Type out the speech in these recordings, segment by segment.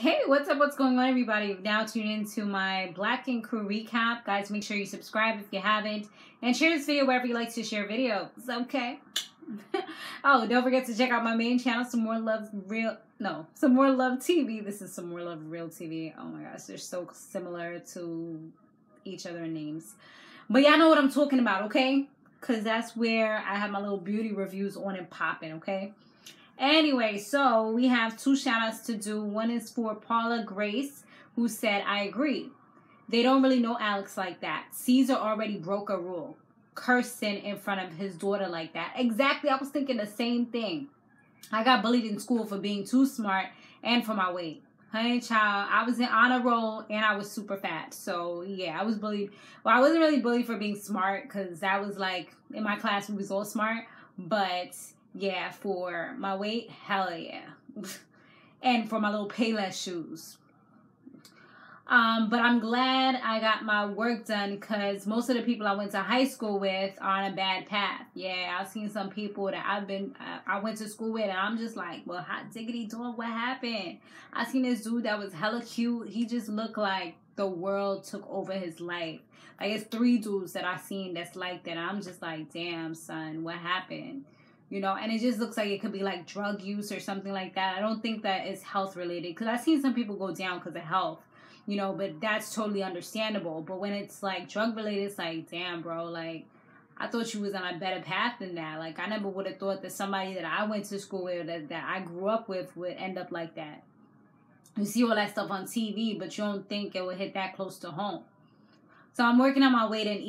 Hey, what's up? What's going on, everybody? You've now tuned into my Black and Crew recap. Guys, make sure you subscribe if you haven't. And share this video wherever you like to share videos. Okay? Oh, don't forget to check out my main channel, Some More Love TV. This is Some More Love Real TV. Oh my gosh, they're so similar to each other in names. But y'all know what I'm talking about, okay? Because that's where I have my little beauty reviews on and popping, okay? Anyway, so we have two shout-outs to do. One is for Paula Grace, who said, I agree. They don't really know Alex like that. Cesar already broke a rule, cursing in front of his daughter like that. Exactly, I was thinking the same thing. I got bullied in school for being too smart and for my weight. Honey, child, I was in honor roll and I was super fat. So, yeah, I was bullied. Well, I wasn't really bullied for being smart because that was like, in my class, we was all smart. But yeah, for my weight, hell yeah. And for my little Payless shoes. But I'm glad I got my work done because most of the people I went to high school with are on a bad path. Yeah, I've seen some people that I went to school with and I'm just like, well, hot diggity dog, what happened? I seen this dude that was hella cute. He just looked like the world took over his life. Like, it's 3 dudes that I seen that's like that. I'm just like, damn, son, what happened? You know, and it just looks like it could be like drug use or something like that. I don't think that is health related because I've seen some people go down because of health, you know, but that's totally understandable. But when it's like drug related, it's like, damn, bro, like, I thought you was on a better path than that. Like, I never would have thought that somebody that I went to school with, that I grew up with, would end up like that. You see all that stuff on TV, but you don't think it would hit that close to home. So I'm working on my weight and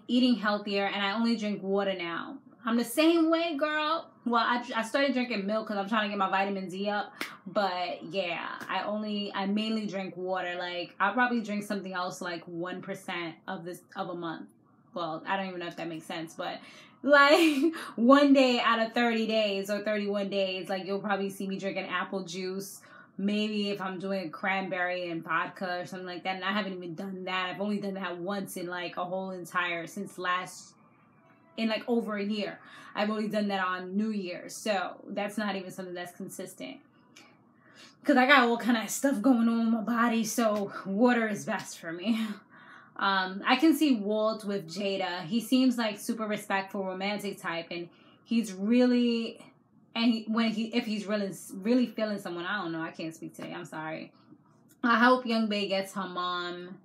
eating healthier, and I only drink water now. I'm the same way, girl. Well, I started drinking milk because I'm trying to get my vitamin D up. But yeah, I mainly drink water. Like, I'll probably drink something else like 1% of a month. Well, I don't even know if that makes sense, but like 1 day out of 30 days or 31 days, like you'll probably see me drinking apple juice. Maybe if I'm doing cranberry and vodka or something like that. And I haven't even done that. I've only done that once in like a whole entire, in like over a year. I've only done that on New Year's. So that's not even something that's consistent. Because I got all kind of stuff going on in my body. So water is best for me. I can see Walt with Jada. He seems like super respectful, romantic type. And he's really... And if he's really feeling someone, I don't know. I can't speak today. I'm sorry. I hope Young Bae gets her mom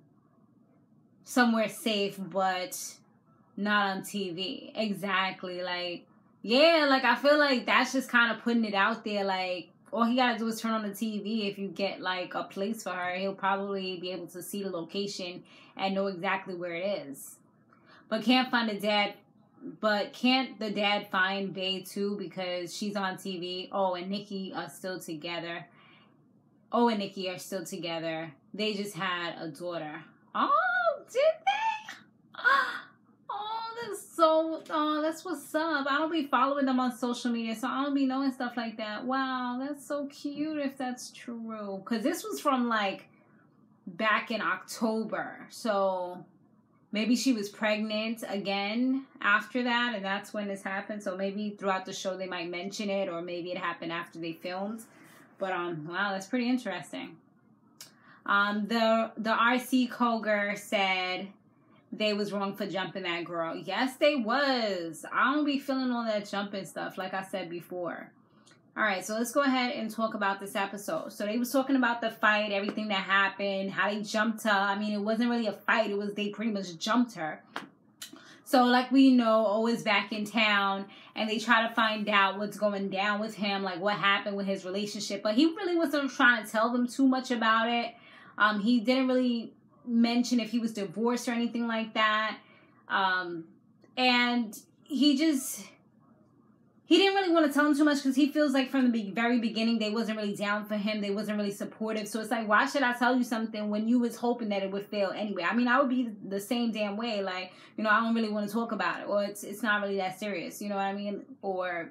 somewhere safe, but not on TV. Exactly. Like, yeah, like I feel like that's just kind of putting it out there. Like, all he gotta do is turn on the TV. If you get like a place for her, he'll probably be able to see the location and know exactly where it is. But can't find the dad. But can't the dad find Bae too because she's on TV? Oh, and Nikki are still together. They just had a daughter. Oh, did they? Oh, that's what's up. I don't be following them on social media, so I don't be knowing stuff like that. Wow, that's so cute if that's true. Because this was from like back in October, so... Maybe she was pregnant again after that, and that's when this happened. So maybe throughout the show they might mention it, or maybe it happened after they filmed. But wow, that's pretty interesting. The RC Koger said they was wrong for jumping that girl. Yes, they was. I don't be feeling all that jumping stuff, like I said before. All right, so let's go ahead and talk about this episode. So they was talking about the fight, everything that happened, how they jumped her. I mean, it wasn't really a fight. It was they pretty much jumped her. So like we know, O is back in town, and they try to find out what's going down with him, like what happened with his relationship. But he really wasn't trying to tell them too much about it. He didn't really mention if he was divorced or anything like that. And he didn't really want to tell him too much because he feels like from the very beginning they wasn't really down for him. They wasn't really supportive. So it's like, why should I tell you something when you was hoping that it would fail anyway? I mean, I would be the same damn way. Like, you know, I don't really want to talk about it. Or it's not really that serious. You know what I mean? Or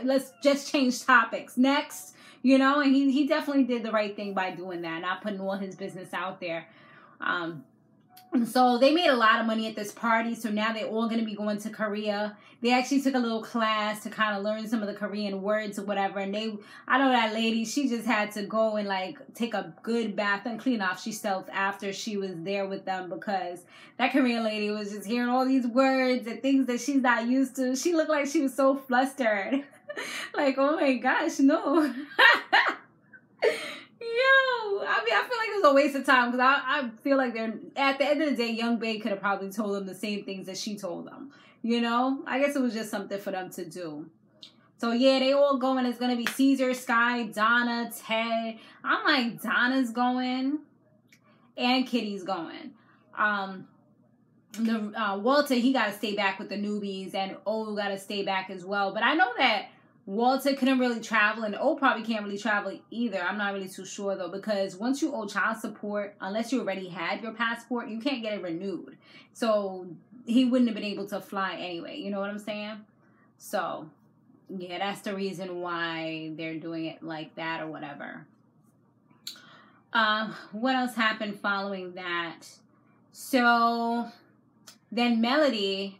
let's just change topics. Next, you know? And he definitely did the right thing by doing that. Not putting all his business out there. So they made a lot of money at this party. So now they're all going to be going to Korea. They actually took a little class to kind of learn some of the Korean words or whatever. And I know that lady, she just had to go and like take a good bath and clean off herself after she was there with them, because that Korean lady was just hearing all these words and things that she's not used to. She looked like she was so flustered. Like, oh my gosh, no. Yo, I mean, I feel like it was a waste of time, because I feel like they're, at the end of the day, Young Bae could have probably told them the same things that she told them. You know? I guess it was just something for them to do. So, yeah, they all going. It's going to be Cesar, Sky, Donna, Ted. I'm like, Donna's going. And Kitty's going. Walter, he got to stay back with the newbies. And O got to stay back as well. But I know that Walter couldn't really travel, and O probably can't really travel either. I'm not really too sure, though, because once you owe child support, unless you already had your passport, you can't get it renewed. So he wouldn't have been able to fly anyway. You know what I'm saying? So, yeah, that's the reason why they're doing it like that or whatever. What else happened following that? So then Melody,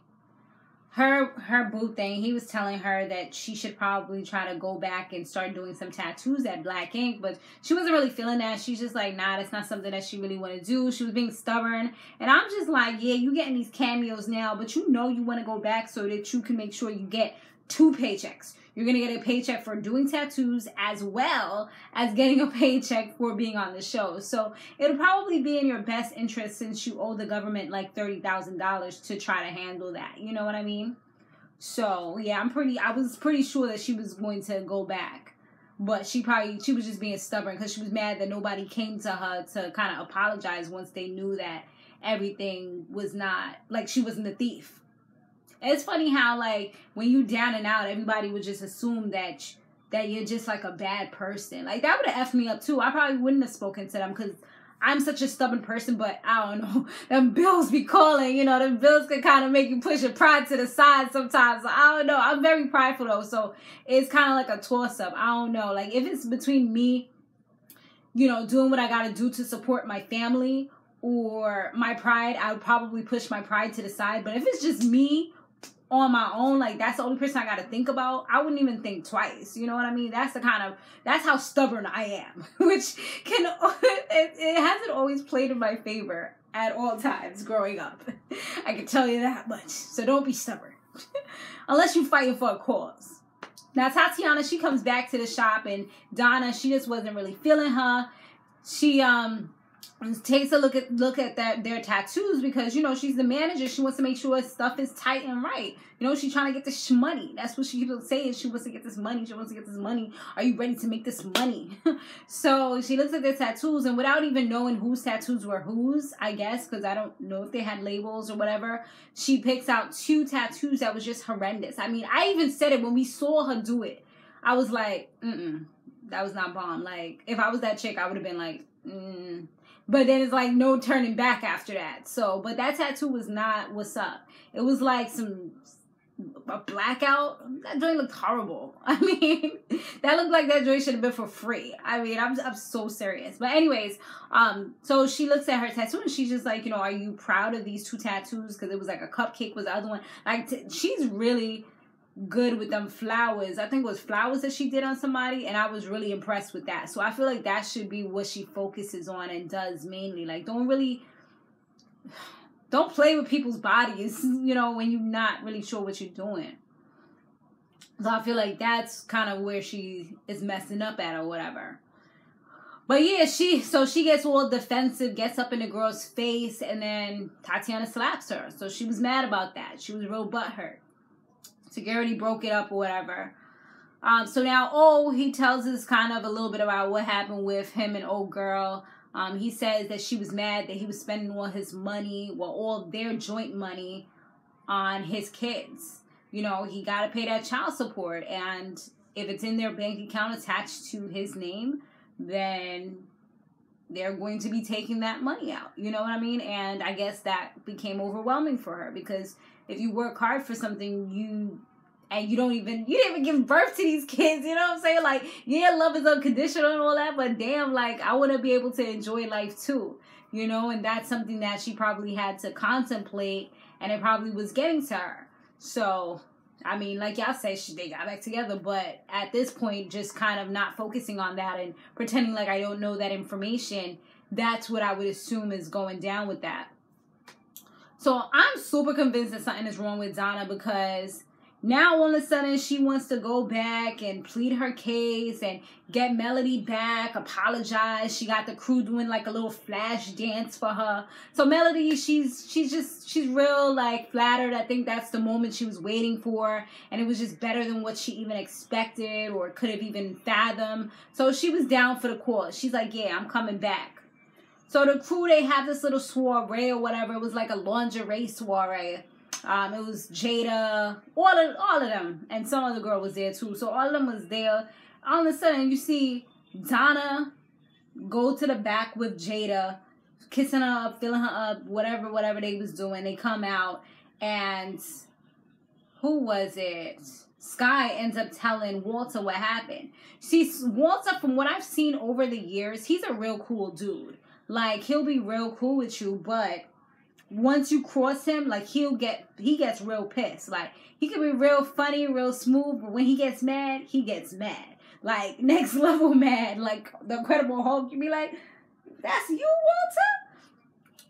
her boo thing, he was telling her that she should probably try to go back and start doing some tattoos at Black Ink, but she wasn't really feeling that. She's just like, nah, that's not something that she really want to do. She was being stubborn, and I'm just like, yeah, you getting these cameos now, but you know you want to go back so that you can make sure you get 2 paychecks. You're going to get a paycheck for doing tattoos as well as getting a paycheck for being on the show. So it'll probably be in your best interest, since you owe the government like $30,000 to try to handle that. You know what I mean? So, yeah, I was pretty sure that she was going to go back. But she was just being stubborn, because she was mad that nobody came to her to kind of apologize once they knew that everything was not, like, she wasn't a thief. It's funny how, like, when you down and out, everybody would just assume that you're just, like, a bad person. Like, that would have effed me up, too. I probably wouldn't have spoken to them, because I'm such a stubborn person, but I don't know. Them bills be calling, you know. Them bills can kind of make you push your pride to the side sometimes. So, I don't know. I'm very prideful, though, so it's kind of like a toss-up. I don't know. Like, if it's between me, you know, doing what I got to do to support my family or my pride, I would probably push my pride to the side. But if it's just me on my own, like, that's the only person I got to think about, I wouldn't even think twice. You know what I mean? That's how stubborn I am, which it hasn't always played in my favor at all times growing up. I can tell you that much. So don't be stubborn unless you're fighting for a cause. Now, Tatiana, she comes back to the shop, and Donna, she just wasn't really feeling her. She takes a look at their tattoos, because, you know, she's the manager. She wants to make sure stuff is tight and right. You know, she's trying to get this money. That's what she keeps saying. She wants to get this money. She wants to get this money. Are you ready to make this money? So she looks at their tattoos, and without even knowing whose tattoos were whose, I guess, because I don't know if they had labels or whatever, she picks out 2 tattoos that was just horrendous. I mean, I even said it when we saw her do it. I was like, that was not bomb. Like, if I was that chick, I would have been like, But then it's like no turning back after that. So, but that tattoo was not what's up. It was like a blackout. That joint looked horrible. I mean, that looked like that joint should have been for free. I mean, I'm so serious. But anyways, so she looks at her tattoo, and she's just like, you know, are you proud of these 2 tattoos? Because it was like a cupcake was the other one. Like, she's really good with them flowers. I think it was flowers that she did on somebody, and I was really impressed with that. So I feel like that should be what she focuses on and does mainly. Like, don't play with people's bodies, you know, when you're not really sure what you're doing. So I feel like that's kind of where she is messing up at or whatever. But yeah, she gets all defensive, gets up in the girl's face, and then Tatiana slaps her. So she was mad about that. She was real butthurt. Security broke it up or whatever. So now, he tells us kind of a little bit about what happened with him and old girl. He says that she was mad that he was spending all his money, all their joint money, on his kids. You know, he got to pay that child support. And if it's in their bank account attached to his name, then they're going to be taking that money out. You know what I mean? And I guess that became overwhelming for her, because if you work hard for something, and you didn't even give birth to these kids, you know what I'm saying? Like, yeah, love is unconditional and all that, but damn, like, I want to be able to enjoy life too, you know? And that's something that she probably had to contemplate, and it probably was getting to her. So, I mean, like y'all said, they got back together, but at this point, just kind of not focusing on that and pretending like I don't know that information, that's what I would assume is going down with that. So I'm super convinced that something is wrong with Donna, because now all of a sudden she wants to go back and plead her case and get Melody back, apologize. She got the crew doing like a little flash dance for her. So Melody, she's real like flattered. I think that's the moment she was waiting for, and it was just better than what she even expected or could have even fathomed. So she was down for the cause. She's like, yeah, I'm coming back. So the crew, they have this little soiree or whatever. It was like a lingerie soiree. It was Jada, all of them, and some other girl was there too. So all of them was there. All of a sudden, you see Donna go to the back with Jada, kissing her up, filling her up, whatever they was doing. They come out, and who was it? Sky ends up telling Walter what happened. See, Walter, from what I've seen over the years, he's a real cool dude. Like, he'll be real cool with you, but once you cross him, like, he gets real pissed. Like, he can be real funny, real smooth, but when he gets mad, he gets mad. Like, next level mad. Like, the Incredible Hulk, you be like, that's you, Walter?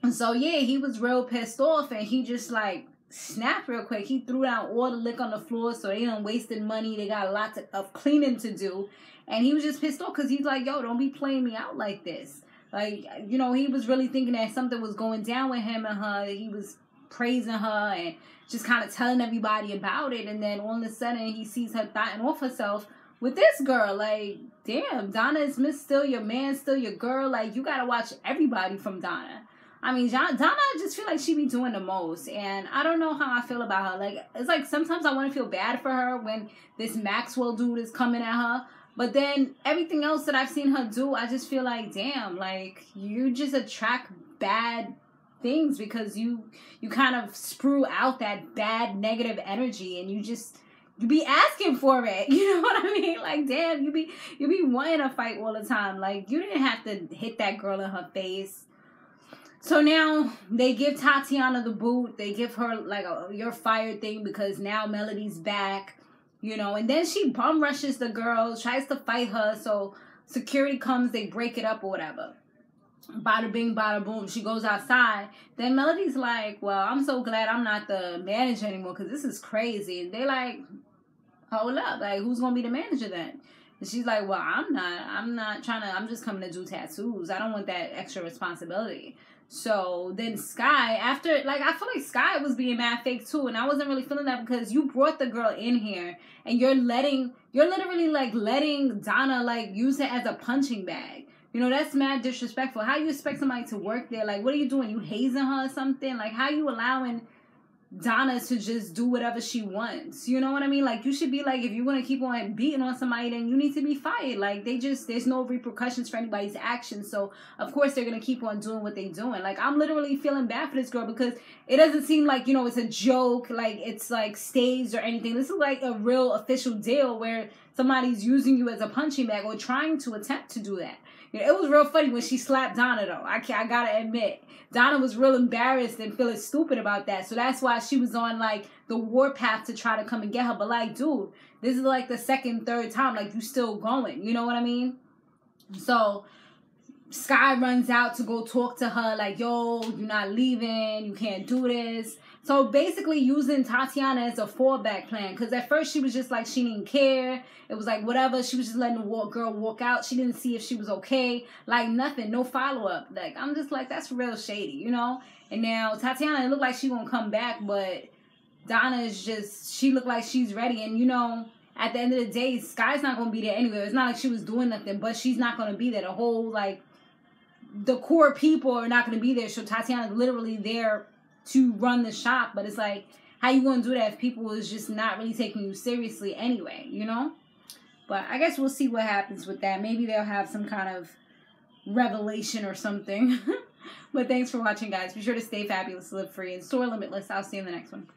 And so, yeah, he was real pissed off, and he just, like, snapped real quick. He threw down all the liquor on the floor, so they done wasted money. They got a lot of cleaning to do. And he was just pissed off because he's like, yo, don't be playing me out like this. Like, you know, he was really thinking that something was going down with him and her. He was praising her and just kind of telling everybody about it. And then all of a sudden, he sees her thotting off herself with this girl. Like, damn, Donna is still your man, still your girl. Like, you got to watch everybody from Donna. I mean, Donna, I just feel like she be doing the most. And I don't know how I feel about her. Like, it's like sometimes I want to feel bad for her when this Maxwell dude is coming at her. But then everything else that I've seen her do, I just feel like, damn, like, you just attract bad things because you kind of sprue out that bad negative energy, and you be asking for it. You know what I mean? Like, damn, you be wanting to fight all the time. Like, you didn't have to hit that girl in her face. So now they give Tatiana the boot. They give her like you're fired thing because now Melody's back. You know, and then she bum rushes the girl, tries to fight her. So security comes, they break it up or whatever. Bada bing, bada boom. She goes outside. Then Melody's like, well, I'm so glad I'm not the manager anymore because this is crazy. And they like, hold up. Like, who's going to be the manager then? And she's like, well, I'm just coming to do tattoos. I don't want that extra responsibility. So then Sky, after, like, I feel like Sky was being mad fake too, and I wasn't really feeling that because you brought the girl in here, and you're literally, like, letting Donna, like, use it as a punching bag. You know, that's mad disrespectful. How you expect somebody to work there? Like, what are you doing? You hazing her or something? Like, how you allowing Donna to just do whatever she wants? You know what I mean? Like, you should be like, if you're going to keep on beating on somebody, then you need to be fired. Like, there's no repercussions for anybody's actions. So, of course, they're going to keep on doing what they're doing. Like, I'm literally feeling bad for this girl because it doesn't seem like, you know, it's a joke. Like, it's like staged or anything. This is like a real official deal where somebody's using you as a punching bag or trying to attempt to do that. You know, it was real funny when she slapped Donna, though. I gotta admit. Donna was real embarrassed and feeling stupid about that. So that's why she was on, like, the warpath to try to come and get her. But, like, dude, this is, like, the second, third time. Like, you still going. You know what I mean? So Sky runs out to go talk to her. Like, yo, you're not leaving. You can't do this. So basically using Tatiana as a fallback plan. Because at first she was just like, she didn't care. It was like, whatever. She was just letting the girl walk out. She didn't see if she was okay. Like, nothing. No follow-up. Like, I'm just like, that's real shady, you know? And now Tatiana, it looked like she won't come back. But Donna is just, she looked like she's ready. And, you know, at the end of the day, Sky's not going to be there anyway. It's not like she was doing nothing. But she's not going to be there. The whole, like, the core people are not going to be there. So Tatiana's literally there to run the shop, but it's like, how you gonna do that if people is just not really taking you seriously anyway, you know? But I guess we'll see what happens with that. Maybe they'll have some kind of revelation or something. But thanks for watching, guys. Be sure to stay fabulous, live free, and soar limitless. I'll see you in the next one.